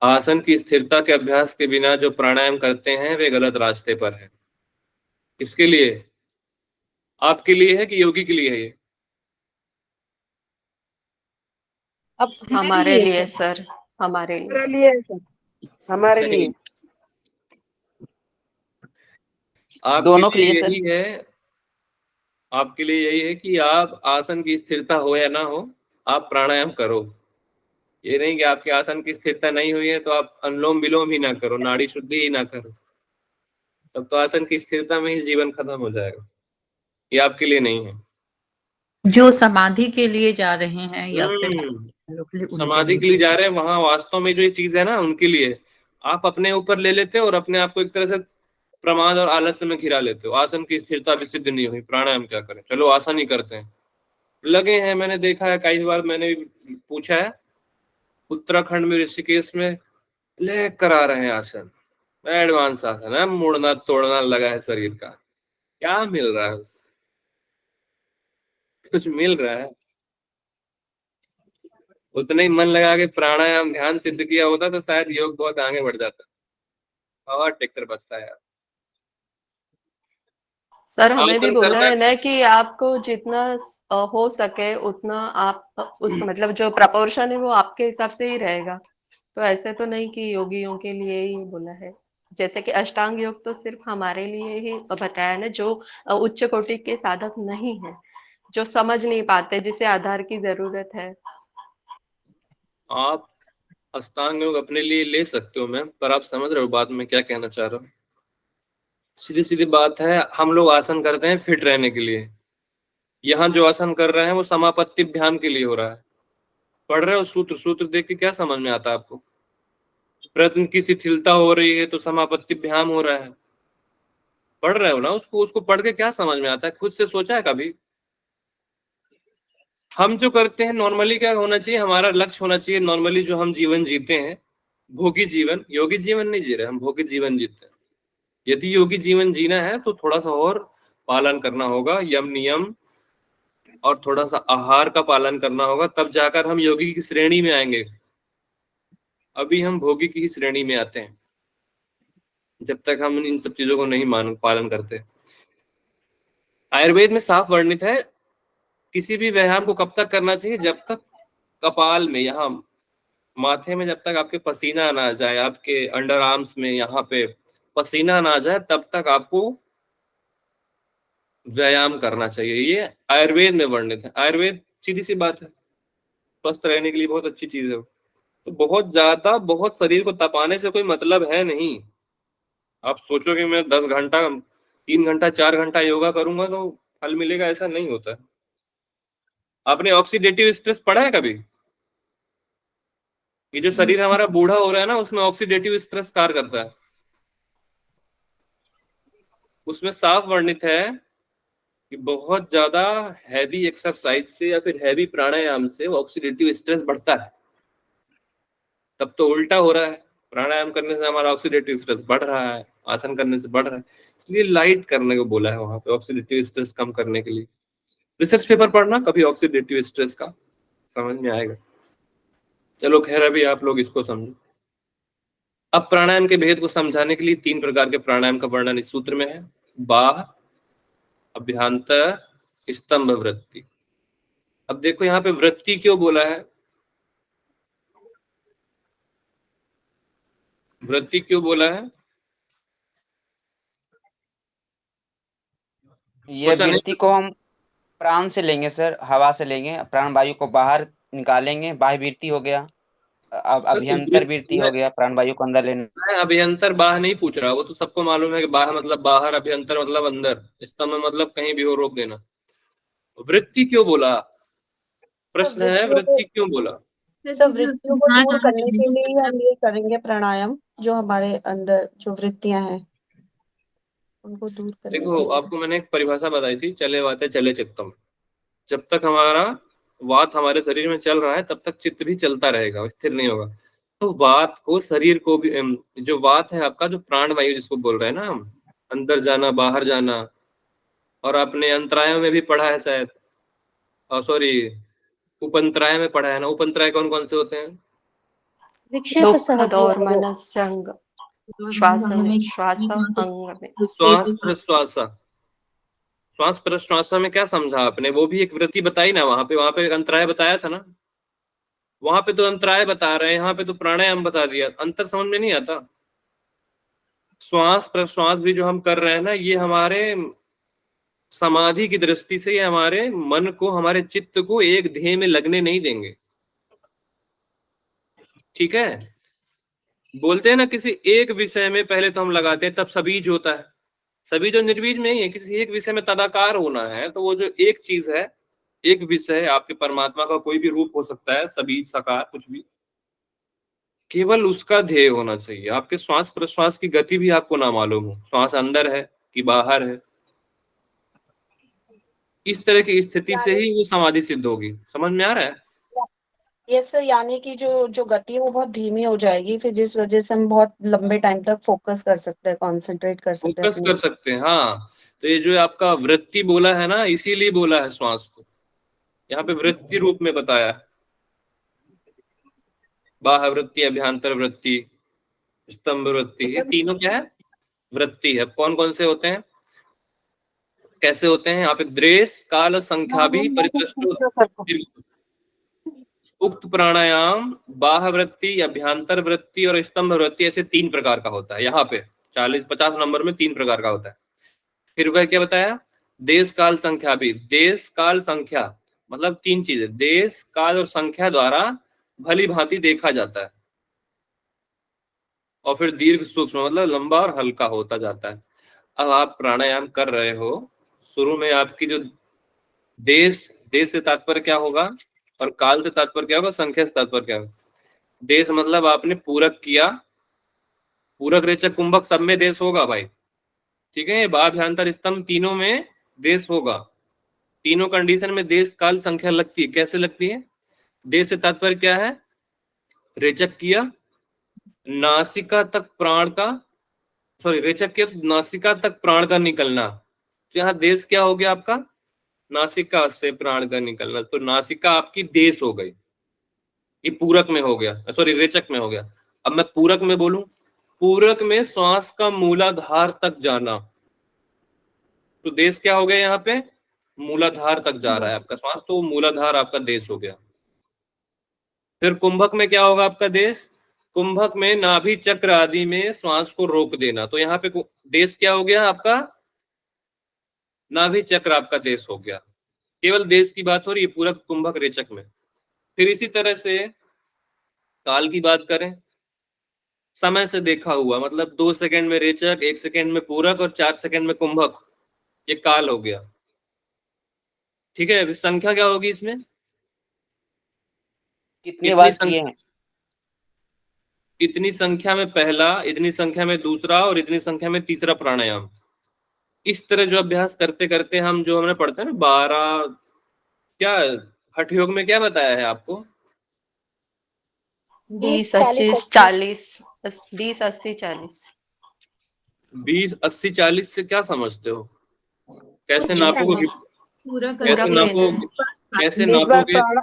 आसन की स्थिरता के अभ्यास के बिना जो प्राणायाम करते हैं वे गलत रास्ते पर है। किसके लिए, आपके लिए है कि योगी के लिए है ये? अब हमारे लिए सर, हमारे लिए, हमारे लिए नहीं, आपके दोनों के लिए लिए सर। यही है, आपके लिए यही है कि आप आसन की स्थिरता हो या ना हो, आप प्राणायाम करो। ये नहीं कि आपके आसन की स्थिरता नहीं हुई है तो आप अनुलोम विलोम ही ना करो, नाड़ी शुद्धि ही ना करो, तब तो आसन की स्थिरता में ही जीवन खत्म हो जाएगा। ये आपके लिए नहीं है। जो समाधि के लिए जा रहे हैं या फिर लोग के लिए, उनके समाधि लिए। के लिए जा रहे हैं, वहां वास्तव में जो ये चीज है ना उनके लिए, आप अपने ऊपर ले लेते हो और अपने आप को एक तरह से प्रमाद और आलस्य में घिरा लेते हो। आसन की स्थिरता भी सिद्ध नहीं हुई, प्राणायाम क्या करें, चलो आसन ही करते हैं। लगे हैं, मैंने देखा है कई बार, मैंने भी पूछा है, उत्तराखंड में ऋषिकेश में ले कर आ रहे हैं आसन, एडवांस आसन है, मुड़ना तोड़ना लगा है शरीर का, क्या मिल रहा है उससे? कुछ मिल रहा है? उतने ही मन लगा के प्राणायाम ध्यान सिद्ध किया होता तो शायद योग बहुत आगे बढ़ जाता। और ट्रैक्टर बचता है यार। सर हमें भी आसन बोला करना है ना कि आपको जितना हो सके उतना आप उस मतलब जो प्रपोर्शन है वो आपके हिसाब से ही रहेगा। तो ऐसे तो नहीं कि योगियों के लिए ही बोला है। जैसे कि अष्टांग योग तो सिर्फ हमारे लिए ही बताया है ना, जो उच्च कोटि के साधक नहीं है, जो समझ नहीं पाते, जिसे आधार की जरूरत है। आप अष्टांग योग अपने लिए ले सकते हो मैम, पर आप समझ रहे हो बात में क्या कहना चाह रहा हूँ? सीधी सीधी बात है, हम लोग आसन करते हैं फिट रहने के लिए। यहाँ जो आसन कर रहे हैं वो समापत्तिभ्याम के लिए हो रहा है। पढ़ रहे हो सूत्र, सूत्र देख के क्या समझ में आता है आपको? प्रश्न की शिथिलता हो रही है तो समापत्तिभ्याम हो रहा है। पढ़ रहे हो ना उसको, उसको पढ़ के क्या समझ में आता है? खुद से सोचा है कभी? हम जो करते हैं नॉर्मली क्या होना चाहिए, हमारा लक्ष्य होना चाहिए नॉर्मली जो हम जीवन जीते हैं, भोगी जीवन, योगी जीवन नहीं जी रहे हम, भोगी जीवन जीते हैं। यदि योगी जीवन जीना है तो थोड़ा सा और पालन करना होगा, यम नियम और थोड़ा सा आहार का पालन करना होगा, तब जाकर हम योगी की श्रेणी में आएंगे। अभी हम भोगी की ही श्रेणी में आते हैं जब तक हम इन सब चीजों को नहीं पालन करते। आयुर्वेद में साफ वर्णित है किसी भी व्यायाम को कब तक करना चाहिए, जब तक कपाल में, यहाँ माथे में जब तक आपके पसीना ना आ जाए, आपके अंडर आर्म्स में यहाँ पे पसीना ना आ जाए, तब तक आपको व्यायाम करना चाहिए। ये आयुर्वेद में वर्णित है। आयुर्वेद सीधी सी बात है, स्वस्थ रहने के लिए बहुत अच्छी चीज है। तो बहुत ज्यादा, बहुत शरीर को तपाने से कोई मतलब है नहीं। आप सोचो कि मैं 10 घंटा, 3 घंटा, 4 घंटा योगा करूंगा तो फल मिलेगा, ऐसा नहीं होता है। आपने ऑक्सीडेटिव स्ट्रेस पढ़ा है कभी? ये जो शरीर हमारा बूढ़ा हो रहा है ना, उसमें ऑक्सीडेटिव स्ट्रेस कार्य करता है। उसमें साफ वर्णित है कि बहुत ज्यादा हैवी एक्सरसाइज से या फिर हैवी प्राणायाम से ऑक्सीडेटिव स्ट्रेस बढ़ता है। तब तो उल्टा हो रहा है, प्राणायाम करने से हमारा ऑक्सीडेटिव स्ट्रेस बढ़ रहा है, आसन करने से बढ़ रहा है। इसलिए लाइट करने को बोला है वहां पे, ऑक्सीडेटिव स्ट्रेस कम करने के लिए। रिसर्च पेपर पढ़ना कभी ऑक्सीडेटिव स्ट्रेस का, समझ में आएगा। चलो खैर, अभी आप लोग इसको समझो। अब प्राणायाम के भेद को समझाने के लिए 3 प्रकार के प्राणायाम का वर्णन इस सूत्र में है। बाह्य, अभ्यंतर, स्तंभ वृत्ति। अब देखो यहाँ पे वृत्ति क्यों बोला है, वृत्ति क्यों बोला है? ये सोचा नहीं? वृत्ति को हम प्राण से लेंगे सर, हवा से लेंगे, प्राण वायु को बाहर निकालेंगे, बाह्य वृत्ति हो गया। अब अभ्यंतर वृत्ति हो गया, प्राण वायु को अंदर लेना। मैं अभ्यंतर बाह्य नहीं पूछ रहा, वो तो सबको मालूम है कि बाह्य मतलब बाहर, अभ्यंतर मतलब अंदर, स्तंभ मतलब कहीं भी हो रोक देना। वृत्ति क्यों बोला? प्रश्न है, वृत्ति क्यों बोला? सब वृत्तियों को दूर करने के लिए ही हम ये करेंगे प्राणायाम, जो हमारे अंदर जो वृत्तियां हैं उनको दूर करने देखो, के लिए। आपको मैंने एक परिभाषा बताई थी, चले वाते चले चित्तम। जब तक हमारा वात हमारे शरीर में चल रहा है तब तक चित्त भी चलता रहेगा, स्थिर नहीं होगा। तो वात को, शरीर को भी, जो वात है आपका, जो प्राण वायु जिसको बोल रहे हैं ना हम, अंदर जाना बाहर जाना, और आपने अंतरायों में भी पढ़ा है शायद, सॉरी उपंतराय में पढ़ा है ना। उपंतराय कौन कौन से होते हैं? विक्षेप दुःखद और मनस्संग, श्वास में, श्वास अंग में। श्वास प्रश्वास, श्वास प्रश्वास में क्या समझा आपने? वो भी एक वृत्ति बताई ना वहां पे एक अंतराय बताया था ना। वहां पे तो अंतराय बता रहे हैं, यहाँ पे तो प्राणायाम बता दिया। अंतर समझ में नहीं आता? श्वास प्रश्वास भी जो हम कर रहे हैं ना, ये हमारे समाधि की दृष्टि से, ये हमारे मन को, हमारे चित्त को एक ध्येय में लगने नहीं देंगे। ठीक है, बोलते हैं ना किसी एक विषय में पहले तो हम लगाते हैं, तब सबीज होता है। सभी जो निर्बीज नहीं है, किसी एक विषय में तदाकार होना है, तो वो जो एक चीज है, एक विषय, आपके परमात्मा का कोई भी रूप हो सकता है, सबीज साकार कुछ भी, केवल उसका ध्येय होना चाहिए। आपके श्वास प्रश्वास की गति भी आपको ना मालूम हो, श्वास अंदर है कि बाहर है, इस तरह की स्थिति से ही वो समाधि सिद्ध होगी। समझ में आ रहा है? ये सर, यानी कि जो गति है वो बहुत धीमी हो जाएगी, फिर जिस वजह से हम बहुत लंबे टाइम तक फोकस कर सकते हैं, कंसंट्रेट कर सकते हैं फोकस कर सकते हैं, हाँ। तो ये जो आपका वृत्ति बोला है ना, इसीलिए बोला है श्वास को, यहाँ पे वृत्ति रूप में बताया है। बाह्य वृत्ति, अभ्यंतर वृत्ति, स्तंभ वृत्ति, ये तीनों क्या है? वृत्ति है। कौन कौन से होते हैं, कैसे होते हैं? यहाँ पे द्रेस काल और संख्या भी परिदृष्टो उक्त प्राणायाम बाह्य वृत्ति, अभ्यंतर वृत्ति और स्तंभ वृत्ति, ऐसे 3 प्रकार का होता है। यहाँ पे 40-50 नंबर में 3 प्रकार का होता है। फिर वह क्या बताया? देश काल संख्या भी, देश काल संख्या मतलब 3 चीजें, देश काल और संख्या द्वारा भली भांति देखा जाता है। और फिर दीर्घ सूक्ष्म मतलब लंबा और हल्का होता जाता है। अब आप प्राणायाम कर रहे हो, शुरू में आपकी जो देश से तात्पर्य क्या होगा और काल से तात्पर्य क्या होगा, संख्या से तात्पर्य क्या होगा? देश मतलब आपने पूरक किया, पूरक रेचक कुंभक सब में देश होगा भाई, ठीक है। बाह्यांतर स्तंभ तीनों में देश होगा, तीनों कंडीशन में देश काल संख्या लगती है। कैसे लगती है? देश से तात्पर्य क्या है? रेचक किया, नासिका तक प्राण का, सॉरी रेचक किया तो नासिका तक प्राण का निकलना, तो यहाँ देश क्या हो गया आपका? नासिका से प्राण का निकलना, तो नासिका आपकी देश हो गई, ये पूरक में हो गया, सॉरी रेचक में हो गया। अब मैं पूरक में बोलूं, पूरक में श्वास का मूलाधार तक जाना, तो देश क्या हो गया? यहाँ पे मूलाधार तक जा रहा है आपका श्वास, तो मूलाधार आपका देश हो गया। फिर कुंभक में क्या होगा आपका देश? कुंभक में नाभि चक्र आदि में श्वास को रोक देना, तो यहाँ पे देश क्या हो गया आपका? नाभि चक्र आपका देश हो गया। केवल देश की बात हो रही है पूरक, कुंभक, रेचक में। फिर इसी तरह से काल की बात करें, समय से देखा हुआ मतलब 2 सेकंड में रेचक, 1 सेकंड में पूरक और 4 सेकंड में कुंभक, ये काल हो गया, ठीक है। अभी संख्या क्या होगी इसमें? कितनी बार किए हैं? इतनी संख्या में पहला, इतनी संख्या में दूसरा और इतनी संख्या में तीसरा प्राणायाम। इस तरह जो अभ्यास करते करते हम, जो हमने पढ़ते हैं ना 12, क्या हठ योग में क्या बताया है आपको? 20, 25, 40, 20, 80, 40। 20, 80, 40 से क्या समझते हो? कैसे नापोगे? पूरा कैसे नापोगे? कैसे 20 बार नापोगे? प्राण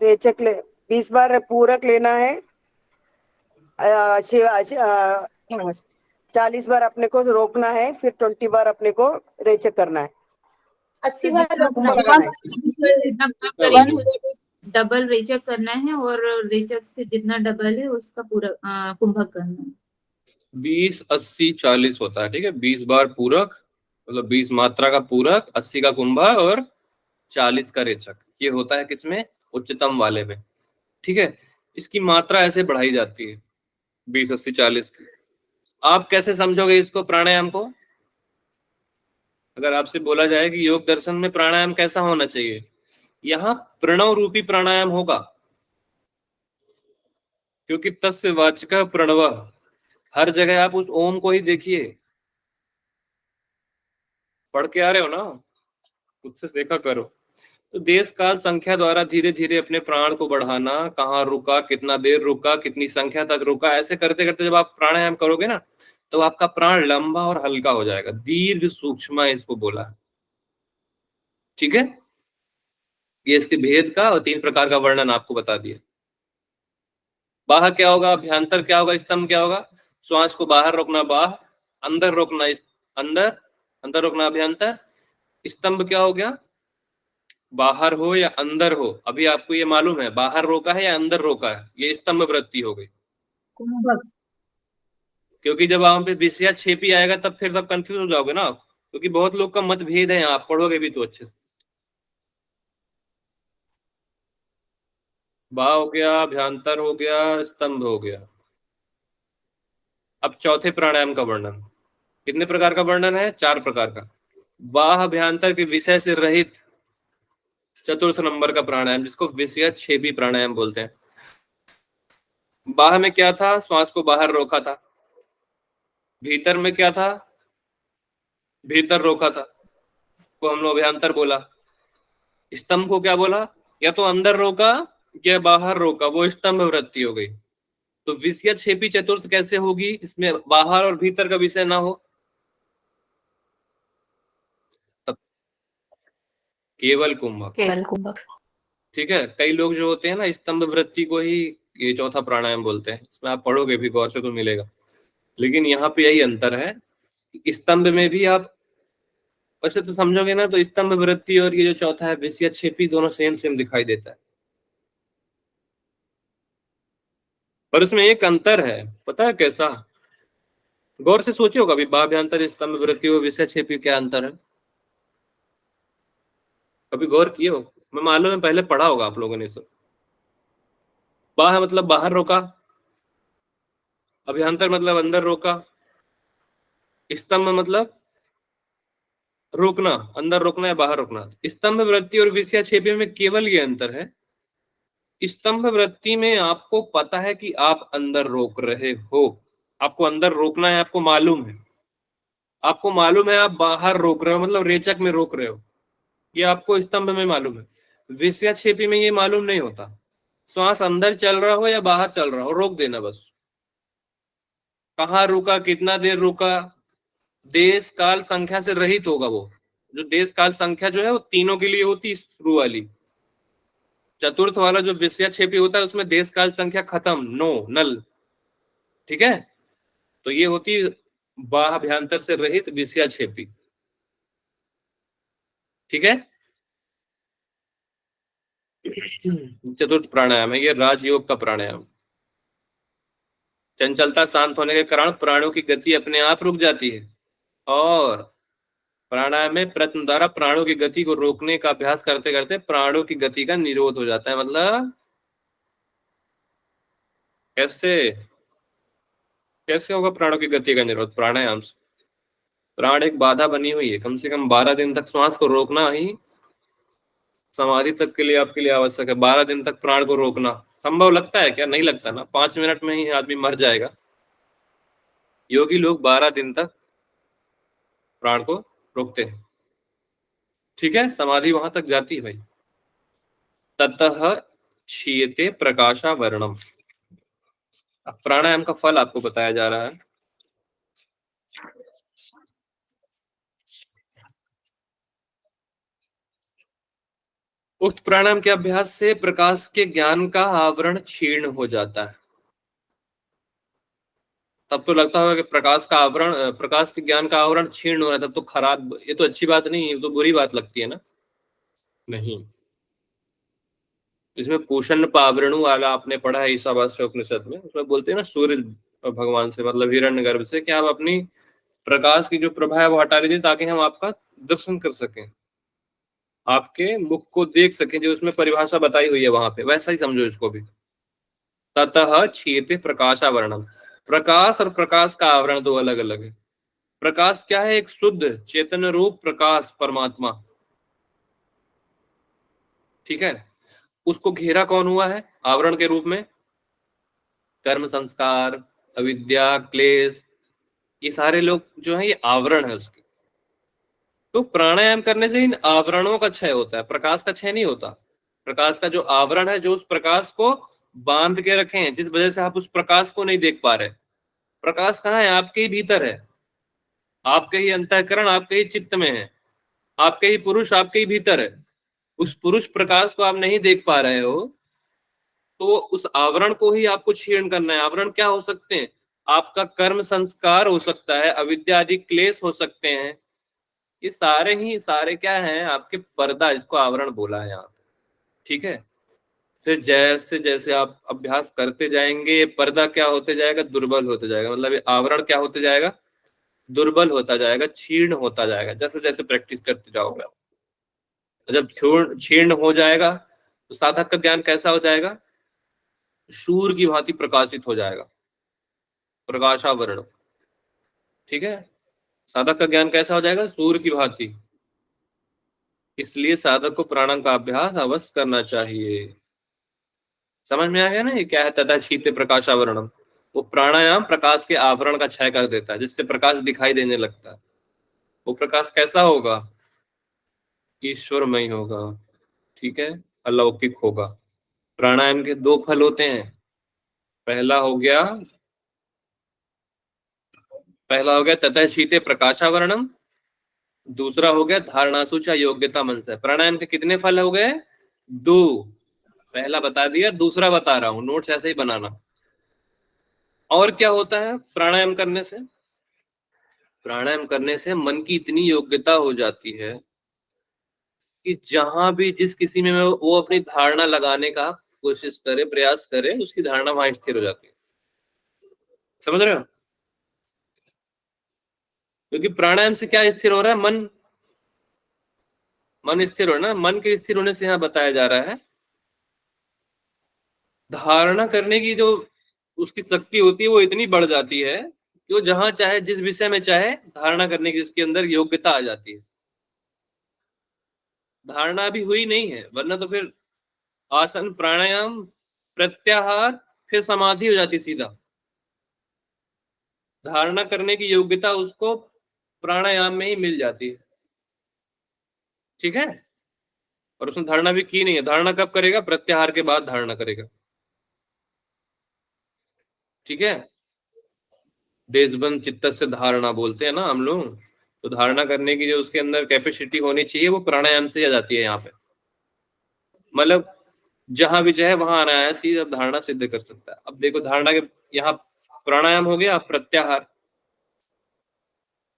रेचक ले, 20 बार पूरक लेना है, 40 बार अपने को रोकना है, फिर 20 बार अपने को रेचक करना है, 80 बार रोकना है। डबल रेचक करना है और रेचक से जितना डबल है उसका पूरा कुंभक करना है। 20, 80, 40 होता है, ठीक है। 20 बार पूरक मतलब 20 मात्रा का पूरक, 80 का कुंभक और 40 का रेचक, ये होता है किसमें? उच्चतम वाले में, ठीक है। इसकी मात्रा ऐसे बढ़ाई जाती है 20, 80, 40 की। आप कैसे समझोगे इसको, प्राणायाम को? अगर आपसे बोला जाए कि योग दर्शन में प्राणायाम कैसा होना चाहिए, यहाँ प्रणव रूपी प्राणायाम होगा, क्योंकि तस्य वाचक प्रणव, हर जगह आप उस ओम को ही देखिए। पढ़ के आ रहे हो ना, खुद से देखा करो। तो देश काल संख्या द्वारा धीरे धीरे अपने प्राण को बढ़ाना, कहाँ रुका, कितना देर रुका, कितनी संख्या तक रुका, ऐसे करते करते जब आप प्राणायाम करोगे ना, तो आपका प्राण लंबा और हल्का हो जाएगा। दीर्घ सूक्ष्म इसको बोला है, ठीक है। ये इसके भेद का और 3 प्रकार का वर्णन आपको बता दिया। बाह्य क्या होगा, अभ्यंतर क्या होगा, स्तंभ क्या होगा? श्वास को बाहर रोकना बाह्य, अंदर रोकना अंदर, अंदर रोकना अभ्यंतर। स्तंभ क्या हो गया? बाहर हो या अंदर हो, अभी आपको ये मालूम है बाहर रोका है या अंदर रोका है, ये स्तंभ वृत्ति हो गई। कुंभक, क्योंकि जब वहां पे विषया छेपी आएगा तब फिर तब कंफ्यूज हो जाओगे ना आप, क्योंकि बहुत लोग का मतभेद है, आप पढ़ोगे भी तो अच्छे से। बा हो गया, अभ्यंतर हो गया, स्तंभ हो गया। अब चौथे प्राणायाम का वर्णन। कितने प्रकार का वर्णन है? 4 प्रकार का। बाह अभ्यंतर के विषय से रहित चतुर्थ नंबर का प्राणायाम, जिसको विषयक्षेपी प्राणायाम बोलते हैं। बाह में क्या था? श्वास को बाहर रोका था। भीतर में क्या था? भीतर रोका था, को हम लोग अभ्यंतर बोला। स्तंभ को क्या बोला? या तो अंदर रोका या बाहर रोका, वो स्तंभ वृत्ति हो गई। तो विषयक्षेपी चतुर्थ कैसे होगी? इसमें बाहर और भीतर का विषय ना हो, केवल कुंभक। केवल कुंभक। ठीक है, कई लोग जो होते हैं ना, स्तंभ वृत्ति को ही ये चौथा प्राणायाम बोलते हैं। इसमें आप पढ़ोगे भी गौर से तो मिलेगा, लेकिन यहाँ पे यही अंतर है। स्तंभ में भी आप वैसे तो समझोगे ना, तो स्तंभ वृत्ति और ये जो चौथा है विषयक्षेपी, दोनों सेम सेम दिखाई देता है, पर उसमें एक अंतर है। पता है कैसा? गौर से सोचे हो कभी, बाभ्यंतर, स्तंभ वृत्ति और विषयक्षेपी क्या अंतर है? कभी गौर किए हो? मैं मालूम है पहले पढ़ा होगा आप लोगों ने सब। बाह मतलब बाहर रोका, अभ्यंतर मतलब अंदर रोका, स्तंभ मतलब रोकना, अंदर रोकना या बाहर रोकना। स्तंभ वृत्ति और विषयक्षेपी में केवल ये अंतर है, स्तंभ वृत्ति में आपको पता है कि आप अंदर रोक रहे हो, आपको अंदर रोकना है, आपको मालूम है। आपको मालूम है आप बाहर रोक रहे हो, मतलब रेचक में रोक रहे हो, ये आपको स्तंभ में मालूम है। विषयक्षेपी में ये मालूम नहीं होता। श्वास अंदर चल रहा हो या बाहर चल रहा हो, रोक देना बस। कहाँ रुका, कितना देर रुका, देश काल संख्या से रहित होगा वो। जो देश काल संख्या जो है वो तीनों के लिए होती है, शुरू वाली। चतुर्थ वाला जो विषयक्षेपी होता है उसमें देश काल संख्या खत्म, नो, नल। ठीक है, तो ये होती बाह्यांतर से रहित विषयक्षेपी। ठीक है, चतुर्थ प्राणायाम है ये, राजयोग का प्राणायाम। चंचलता शांत होने के कारण प्राणों की गति अपने आप रुक जाती है, और प्राणायाम में प्रयत्न द्वारा प्राणों की गति को रोकने का अभ्यास करते करते प्राणों की गति का निरोध हो जाता है। मतलब कैसे कैसे होगा प्राणों की गति का निरोध? प्राणायाम से। प्राण एक बाधा बनी हुई है, कम से कम 12 दिन तक श्वास को रोकना ही समाधि तक के लिए आपके लिए आवश्यक है। 12 दिन तक प्राण को रोकना संभव लगता है क्या? नहीं लगता ना, 5 मिनट में ही आदमी मर जाएगा। योगी लोग 12 दिन तक प्राण को रोकते हैं। ठीक है, समाधि वहां तक जाती है भाई। ततः क्षीयते प्रकाशावरणम। अब प्राणायाम का फल आपको बताया जा रहा है। उक्त प्राणायाम के अभ्यास से प्रकाश के ज्ञान का आवरण क्षीण हो जाता है। तब तो लगता होगा कि प्रकाश का आवरण, प्रकाश के ज्ञान का आवरण क्षीण हो रहा है, तब तो खराब, ये तो अच्छी बात नहीं, ये तो बुरी बात लगती है ना। नहीं, इसमें पूषण पावरणु वाला आपने पढ़ा है ईशावास्य उपनिषद में, उसमें बोलते हैं ना सूर्य भगवान से, मतलब हिरण्यगर्भ से, कि आप अपनी प्रकाश की जो प्रभा है वो हटा दीजिए ताकि हम आपका दर्शन कर सकें, आपके मुख को देख सकें। जो उसमें परिभाषा बताई हुई है वहां पे, वैसा ही समझो इसको भी। ततः क्षीयते प्रकाशावरणम। प्रकाश और प्रकाश का आवरण दो अलग अलग है। प्रकाश क्या है? एक शुद्ध चेतन रूप प्रकाश, परमात्मा। ठीक है, उसको घेरा कौन हुआ है आवरण के रूप में? कर्म, संस्कार, अविद्या, क्लेश, ये सारे लोग जो है ये आवरण है उसके। तो प्राणायाम करने से इन आवरणों का क्षय होता है, प्रकाश का क्षय नहीं होता। प्रकाश का जो आवरण है, जो उस प्रकाश को बांध के रखे हैं, जिस वजह से आप उस प्रकाश को नहीं देख पा रहे। प्रकाश कहाँ है? आपके ही भीतर है, आपके ही अंतःकरण, आपके ही चित्त में है, आपके ही पुरुष आपके ही भीतर है। उस पुरुष प्रकाश को आप नहीं देख पा रहे हो, तो उस आवरण को ही आपको क्षीण करना है। आवरण क्या हो सकते हैं? आपका कर्म संस्कार हो सकता है, अविद्या आदि क्लेश हो सकते हैं। ये सारे ही सारे क्या हैं? आपके पर्दा, इसको आवरण बोला है यहाँ पे। ठीक है, फिर जैसे जैसे आप अभ्यास करते जाएंगे, ये पर्दा क्या होते जाएगा? दुर्बल होते जाएगा। मतलब ये आवरण क्या होते जाएगा? दुर्बल होता जाएगा, क्षीण होता जाएगा, जैसे जैसे प्रैक्टिस करते जाओगे। जब क्षीण हो जाएगा तो साधक का ज्ञान कैसा हो जाएगा? सूर्य की भांति प्रकाशित हो जाएगा, प्रकाशावरण। ठीक है, साधक का ज्ञान कैसा हो जाएगा? सूर्य की भांति। इसलिए साधक को प्राणायाम का अभ्यास अवश्य करना चाहिए। समझ में आ गया ना ये क्या है? तथा शीते प्रकाशावरणम, वो प्राणायाम प्रकाश के आवरण का क्षय कर देता है, जिससे प्रकाश दिखाई देने लगता है। वो प्रकाश कैसा होगा? ईश्वरमय होगा। ठीक है, अलौकिक होगा। प्राणायाम के दो फल होते हैं। पहला हो गया तथा शीते प्रकाशावरणम, दूसरा हो गया धारणासुचा योग्यता मनसा। प्राणायाम के कितने फल हो गए? 2। पहला बता दिया, दूसरा बता रहा हूं, नोट्स ऐसे ही बनाना। और क्या होता है प्राणायाम करने से? प्राणायाम करने से मन की इतनी योग्यता हो जाती है कि जहां भी जिस किसी में वो अपनी धारणा लगाने का कोशिश करे, प्रयास करे, उसकी धारणा वहां स्थिर हो जाती है। समझ रहे हो? क्योंकि प्राणायाम से क्या स्थिर हो रहा है? मन स्थिर हो रहा है ना। मन के स्थिर होने से यहाँ बताया जा रहा है धारणा करने की जो उसकी शक्ति होती है वो इतनी बढ़ जाती है कि वो जहां चाहे, जिस विषय में चाहे, धारणा करने की उसके अंदर योग्यता आ जाती है। धारणा अभी हुई नहीं है, वरना तो फिर आसन, प्राणायाम, प्रत्याहार, फिर समाधि हो जाती सीधा। धारणा करने की योग्यता उसको प्राणायाम में ही मिल जाती है। ठीक है, और उसने धारणा भी की नहीं है। धारणा कब करेगा? प्रत्याहार के बाद धारणा करेगा। ठीक है, देशबंद चित्त से धारणा बोलते हैं ना हम लोग। तो धारणा करने की जो उसके अंदर कैपेसिटी होनी चाहिए वो प्राणायाम से आ जाती है। यहाँ पे मतलब जहां भी चाहे वहां अनायास ही अब धारणा सिद्ध कर सकता है। अब देखो धारणा के यहाँ प्राणायाम हो गया, प्रत्याहार।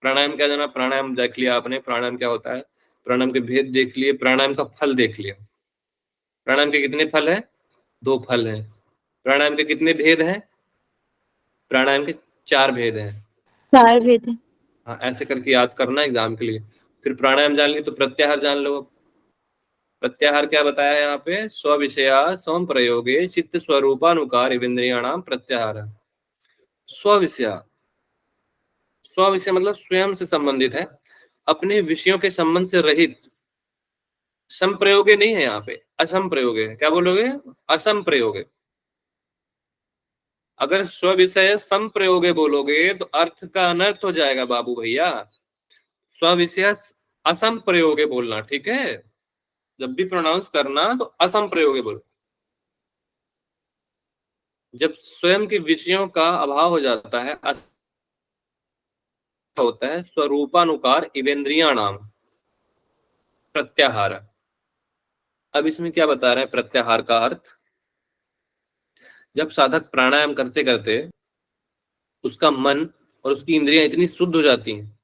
प्राणायाम क्या जाना? प्राणायाम देख लिया आपने, प्राणायाम क्या होता है, प्राणायाम के भेद देख लिए, प्राणायाम का फल देख लिया। प्राणायाम के कितने फल है? 2 फल हैं। प्राणायाम के कितने भेद हैं? प्राणायाम के 4 भेद हैं। 4 भेद हैं। हाँ, ऐसे करके याद करना एग्जाम के लिए। फिर प्राणायाम जान ली तो प्रत्याहार जान लो। प्रत्याहार क्या बताया है यहाँ पे? स्विषया स्वम प्रयोगे चित्त स्वरूपानुकार इंद्रियाणाम प्रत्याहार। स्विषया, स्विषय मतलब स्वयं से संबंधित है, अपने विषयों के संबंध से रहित। संप्रयोगे नहीं है यहाँ पे, असंप्रयोगे है। क्या बोलोगे? असंप्रयोगे। अगर स्विषय संप्रयोगे बोलोगे तो अर्थ का अनर्थ हो जाएगा बाबू भैया। स्विषय असंप्रयोगे बोलना। ठीक है, जब भी प्रोनाउंस करना तो असंप्रयोगे बोलो। जब स्वयं के विषयों का अभाव हो जाता है, होता है स्वरूपानुकार इवेंद्रियाणाम प्रत्याहार। अब इसमें क्या बता रहे हैं प्रत्याहार का अर्थ? जब साधक प्राणायाम करते करते उसका मन और उसकी इंद्रियां इतनी शुद्ध हो जाती हैं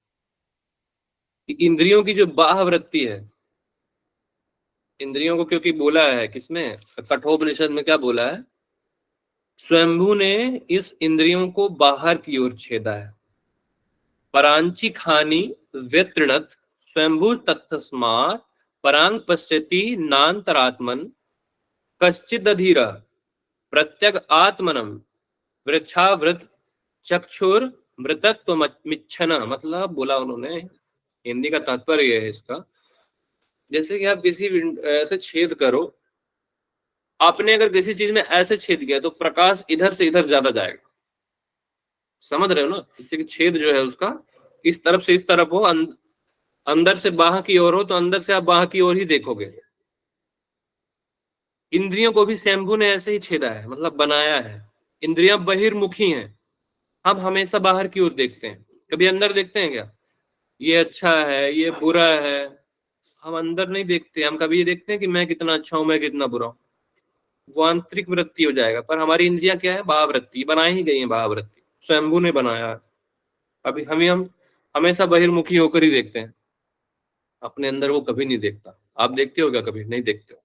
कि इंद्रियों की जो बाह्य वृत्ति है, इंद्रियों को क्योंकि बोला है किसमें? कठोपनिषद में क्या बोला है? स्वयंभू ने इस इंद्रियों को बाहर की ओर छेदा है। परांची खानी व्यतृणत स्वयंभू तत्स्मात् परांग पश्यति नान्तरात्मन कश्चिदधीर प्रत्यग आत्मनम वृक्षावृत चक्षुर मृतत्व मिच्छन। मतलब बोला उन्होंने, हिंदी का तात्पर्य है इसका, जैसे कि आप किसी ऐसे छेद करो, आपने अगर किसी चीज में ऐसे छेद किया तो प्रकाश इधर से इधर ज्यादा जाएगा। समझ रहे हो ना? जैसे कि छेद जो है उसका इस तरफ से इस तरफ हो, अंदर से बाहर की ओर हो, तो अंदर से आप बाहर की ओर ही देखोगे। इंद्रियों को भी शंभू ने ऐसे ही छेदा है, मतलब बनाया है। इंद्रियां बहिर्मुखी हैं, हम हमेशा बाहर की ओर देखते हैं, कभी अंदर देखते हैं क्या? ये अच्छा है, ये बुरा है, हम अंदर नहीं देखते। हम कभी ये देखते हैं कि मैं कितना अच्छा हूं, मैं कितना बुरा हूं? वो आंतरिक वृत्ति हो जाएगा। पर हमारी इंद्रियां क्या है? भाववृत्ति, बनाई ही गई है भाववृत्ति, स्वयंभू ने बनाया है। अभी हम हमेशा बहिर्मुखी होकर ही देखते हैं, अपने अंदर वो कभी नहीं देखता। आप देखते हो क्या? कभी नहीं देखते हो।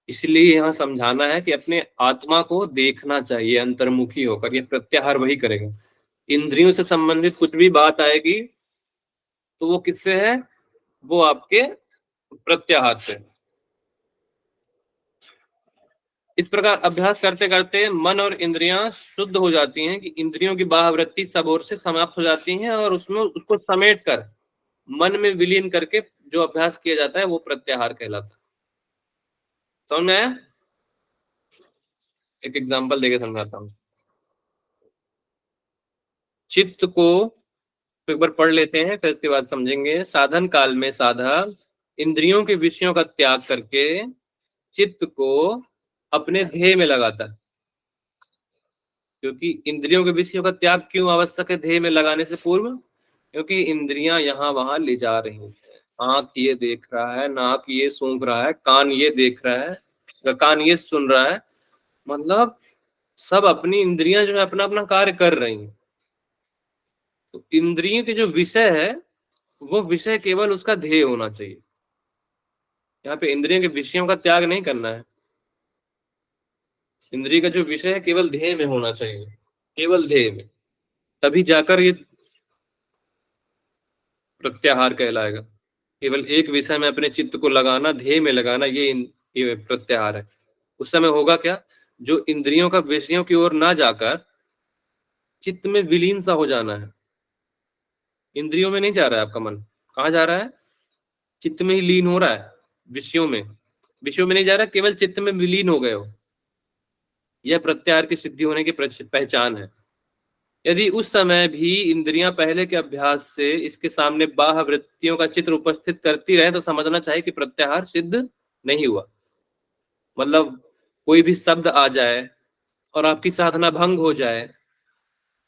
इसलिए यहाँ समझाना है कि अपने आत्मा को देखना चाहिए अंतर्मुखी होकर। ये प्रत्याहार वही करेगा। इंद्रियों से संबंधित कुछ भी बात आएगी तो वो किससे है? वो आपके प्रत्याहार से। इस प्रकार अभ्यास करते करते मन और इंद्रियां शुद्ध हो जाती हैं कि इंद्रियों की बाह्यवृत्ति सब ओर से समाप्त हो जाती हैं और उसमें उसको समेट कर मन में विलीन करके जो अभ्यास किया जाता है वो प्रत्याहार कहलाता है। समझ में आया? एक एग्जांपल देके समझाता हूँ। चित्त को एक बार पढ़ लेते हैं, फिर इसके बाद समझेंगे। साधन काल में साधक इंद्रियों के विषयों का त्याग करके चित्त को अपने ध्येय में लगाता है। क्योंकि इंद्रियों के विषयों का त्याग क्यों आवश्यक है ध्येय में लगाने से पूर्व? क्योंकि इंद्रियां यहाँ वहां ले जा रही हैं। आंख ये देख रहा है, नाक ये सूंघ रहा है, कान ये देख रहा है, कान ये सुन रहा है, मतलब सब अपनी इंद्रियां जो है अपना अपना कार्य कर रही हैं। तो इंद्रियों के जो विषय है वो विषय केवल उसका ध्येय होना चाहिए। यहाँ पे इंद्रियों के विषयों का त्याग नहीं करना है। इंद्रिय का जो विषय है केवल ध्येय में होना चाहिए, केवल ध्येय में, तभी जाकर ये प्रत्याहार कहलाएगा। केवल एक विषय में अपने चित्त को लगाना, ध्येय में लगाना, ये प्रत्याहार है। उस समय होगा क्या? जो इंद्रियों का विषयों की ओर ना जाकर चित्त में विलीन सा हो जाना है। इंद्रियों में नहीं जा रहा है आपका मन, कहाँ जा रहा है? चित्त में ही लीन हो रहा है, विषयों में। विषयों में नहीं जा रहा, केवल चित्त में विलीन हो गए हो। यह प्रत्याहार की सिद्धि होने की पहचान है। यदि उस समय भी इंद्रियां पहले के अभ्यास से इसके सामने बाह्य वृत्तियों का चित्र उपस्थित करती रहे तो समझना चाहिए कि प्रत्याहार सिद्ध नहीं हुआ। मतलब कोई भी शब्द आ जाए और आपकी साधना भंग हो जाए,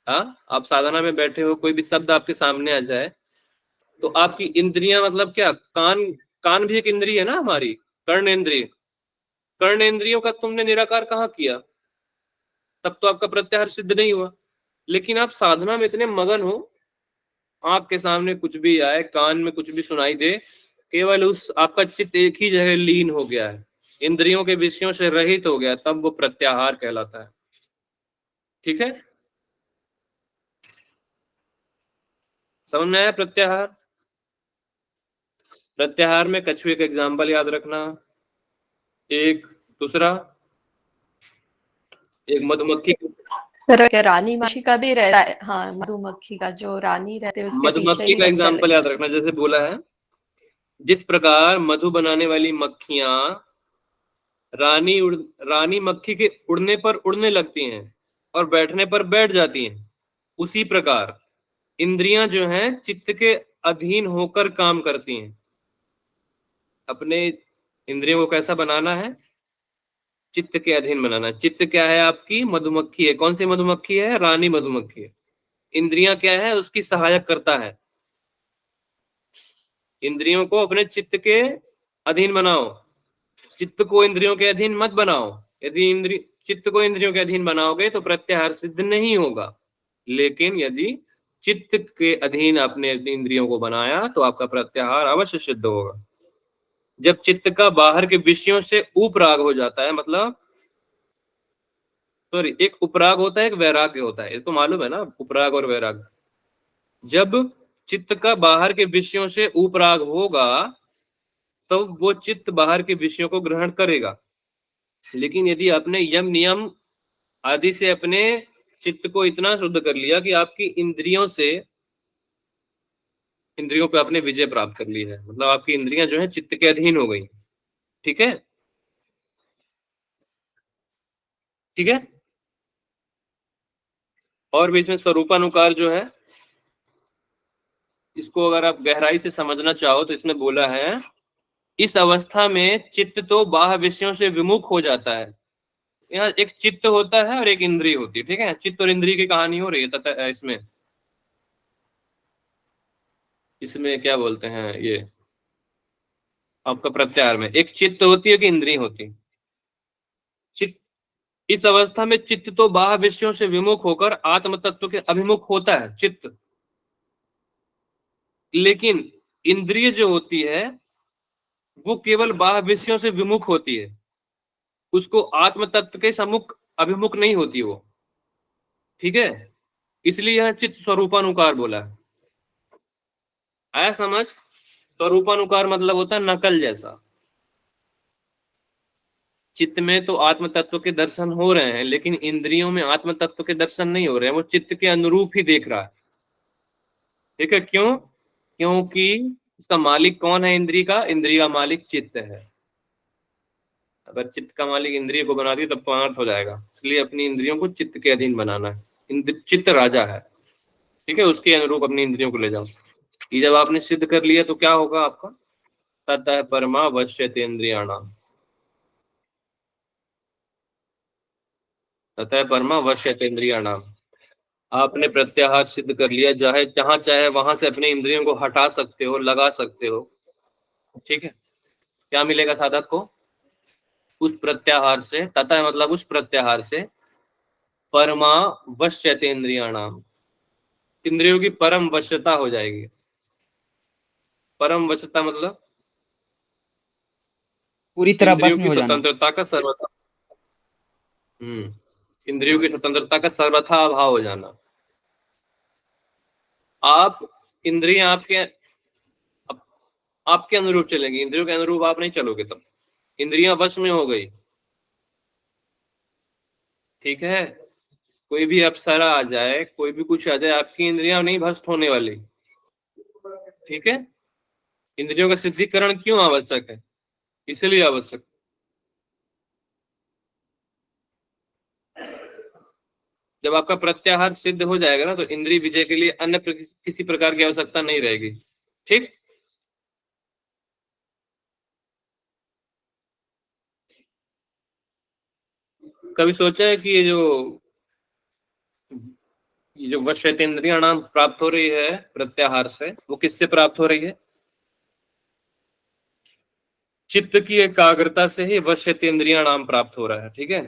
हाँ, आप साधना में बैठे हो, कोई भी शब्द आपके सामने आ जाए तो आपकी इंद्रियां, मतलब क्या, कान भी एक इंद्रिय है ना हमारी, कर्ण इंद्रिय। कर्ण इंद्रियों का तुमने निराकार कहाँ किया? तब तो आपका प्रत्याहार सिद्ध नहीं हुआ। लेकिन आप साधना में इतने मगन हो, आंख के सामने कुछ भी आए, कान में कुछ भी सुनाई दे, केवल उस आपका चित्त एक ही जगह लीन हो गया है, इंद्रियों के विषयों से रहित हो गया, तब वो प्रत्याहार कहलाता है। ठीक है, समझ में आया? प्रत्याहार, प्रत्याहार में कछुए का एग्जाम्पल याद रखना। एक दूसरा, एक मधुमक्खी, सर क्या रानी मक्खी का भी रहता है? हाँ, मधुमक्खी का जो रानी रहते है उसके पीछे मधुमक्खी ही का बच्चा एग्जाम्पल याद रखना। जैसे बोला है, जिस प्रकार मधु बनाने वाली मक्खियां रानी मक्खी के उड़ने पर उड़ने लगती हैं और बैठने पर बैठ जाती हैं, उसी प्रकार इंद्रियां जो हैं चित्त के अधीन होकर काम करती हैं। अपने इंद्रियों को कैसा बनाना है? चित्त के अधीन बनाना। चित्त क्या है? आपकी मधुमक्खी है। कौन सी मधुमक्खी है? रानी मधुमक्खी है। इंद्रियां क्या है? उसकी सहायक करता है। इंद्रियों को अपने चित्त के अधीन बनाओ, चित्त को इंद्रियों के अधीन मत बनाओ। यदि चित्त को इंद्रियों के अधीन बनाओगे तो प्रत्याहार सिद्ध नहीं होगा। लेकिन यदि चित्त के अधीन आपने अपनी इंद्रियों को बनाया तो आपका प्रत्याहार अवश्य सिद्ध होगा। जब चित्त का बाहर के विषयों से उपराग हो जाता है, मतलब सॉरी, एक उपराग होता है, एक वैराग्य होता है, ये तो मालूम है ना, उपराग और वैराग्य। जब चित्त का बाहर के विषयों से उपराग होगा तो वो चित्त बाहर के विषयों को ग्रहण करेगा। लेकिन यदि आपने यम नियम आदि से अपने चित्त को इतना शुद्ध कर लिया कि आपकी इंद्रियों पे आपने विजय प्राप्त कर ली है, मतलब आपकी इंद्रियां जो है चित्त के अधीन हो गई। ठीक है, ठीक है। और भी इसमें स्वरूपानुकार जो है, इसको अगर आप गहराई से समझना चाहो तो इसमें बोला है, इस अवस्था में चित्त तो बाह्य विषयों से विमुख हो जाता है। यहाँ एक चित्त होता है और एक इंद्रिय होती है। ठीक है, चित्त और इंद्रिय की कहानी हो रही है तथा इसमें क्या बोलते हैं, ये आपका प्रत्याहार में एक चित्त होती है कि इंद्रिय होती है? चित्त। इस अवस्था में चित्त तो बाह्य विषयों से विमुख होकर आत्म तत्व के अभिमुख होता है, चित्त। लेकिन इंद्रिय जो होती है वो केवल बाह्य विषयों से विमुख होती है, उसको आत्म तत्व के सम्मुख अभिमुख नहीं होती वो। ठीक है, इसलिए यह चित्त स्वरूपानुकार बोला है। आया समझ? स्वरूपानुकार मतलब होता है नकल जैसा। चित्त में तो आत्म तत्व के दर्शन हो रहे हैं, लेकिन इंद्रियों में आत्म तत्व के दर्शन नहीं हो रहे हैं, वो चित्त के अनुरूप ही देख रहा है। ठीक है, क्यों? क्योंकि इसका मालिक कौन है? इंद्रिय का, इंद्रिय का मालिक चित्त है। अगर चित्त का मालिक इंद्रिय को बना दिया तब तो अनर्थ हो जाएगा, इसलिए अपनी इंद्रियों को चित्त के अधीन बनाना है। चित्त राजा है, ठीक है, उसके अनुरूप अपनी इंद्रियों को ले जाओ। ये जब आपने सिद्ध कर लिया तो क्या होगा आपका? ततः परमा वश्यते इंद्रियाणाम, ततः परमा वश्यते इंद्रियाणाम। आपने प्रत्याहार सिद्ध कर लिया, चाहे जहां चाहे वहां से अपने इंद्रियों को हटा सकते हो, लगा सकते हो। ठीक है, क्या मिलेगा साधक को? उस प्रत्याहार से, तथा मतलब उस प्रत्याहार से, परमा वश्यते इंद्रियाणाम, इंद्रियों की परम वश्यता हो जाएगी। परम वश्यता मतलब पूरी तरह इंद्रियों बस में की हो जाना। स्वतंत्रता का सर्वथा इंद्रियों की स्वतंत्रता का सर्वथा अभाव हो जाना। आप इंद्रियां आपके अनुरूप चलेंगी, इंद्रियों के अनुरूप आप नहीं चलोगे, तब इंद्रियां वश में हो गई। ठीक है, कोई भी अप्सरा आ जाए, कोई भी कुछ आ जाए, आपकी इंद्रियां नहीं भ्रष्ट होने वाली। ठीक है, इंद्रियों का सिद्धिकरण क्यों आवश्यक है? इसलिए आवश्यक, जब आपका प्रत्याहार सिद्ध हो जाएगा ना, तो इंद्रिय विजय के लिए अन्य किसी प्रकार की आवश्यकता नहीं रहेगी। ठीक, कभी सोचा है कि ये जो वश्यतेंद्रियाणाम प्राप्त हो रही है प्रत्याहार से, वो किससे प्राप्त हो रही है? चित्त की एकाग्रता से ही वश्यतेंद्रियाणाम प्राप्त हो रहा है। ठीक है,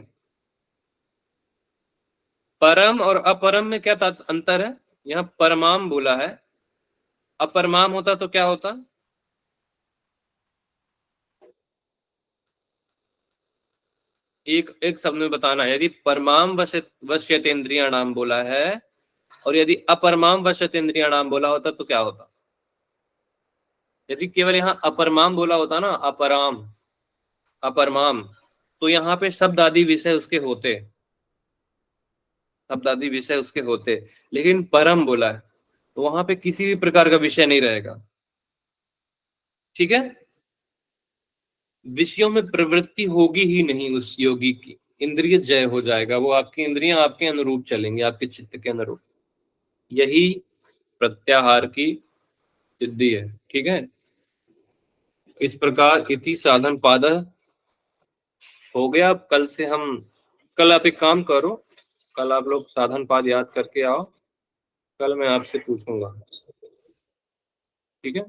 परम और अपरम में क्या अंतर है? यहाँ परमाम बोला है, अपरमाम होता तो क्या होता? एक शब्द में बताना है। यदि परमाम वश्यतेंद्रियाणाम बोला है और यदि अपरमाम वश्यतेंद्रियाणाम बोला होता तो क्या होता? यदि केवल यहाँ अपरमाम बोला होता ना, अपराम अपरमाम, तो यहाँ पे शब्द आदि विषय उसके होते, शब्द आदि विषय उसके होते, लेकिन परम बोला है तो वहां पे किसी भी प्रकार का विषय नहीं रहेगा। ठीक है, विषयों में प्रवृत्ति होगी ही नहीं उस योगी की, इंद्रिय जय हो जाएगा, वो आपकी इंद्रियां आपके अनुरूप चलेंगी, आपके चित्त के अनुरूप। यही प्रत्याहार की सिद्धि है। ठीक है, इस प्रकार इति साधन पाद हो गया। कल आप एक काम करो, कल आप लोग साधन पाद याद करके आओ, कल मैं आपसे पूछूंगा। ठीक है।